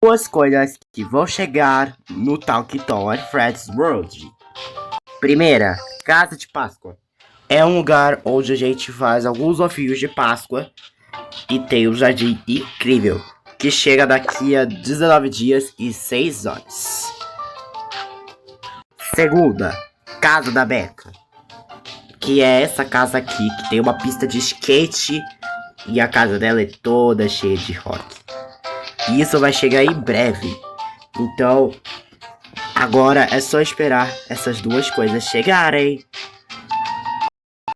Duas coisas que vão chegar no Talk Tower Fred's World. Primeira, Casa de Páscoa. É um lugar onde a gente faz alguns ovinhos de Páscoa e tem um jardim incrível que chega daqui a 19 dias e 6 horas. Segunda, Casa da Beca, que é essa casa aqui que tem uma pista de skate e a casa dela é toda cheia de rock. E isso vai chegar em breve. Então, agora é só esperar essas duas coisas chegarem.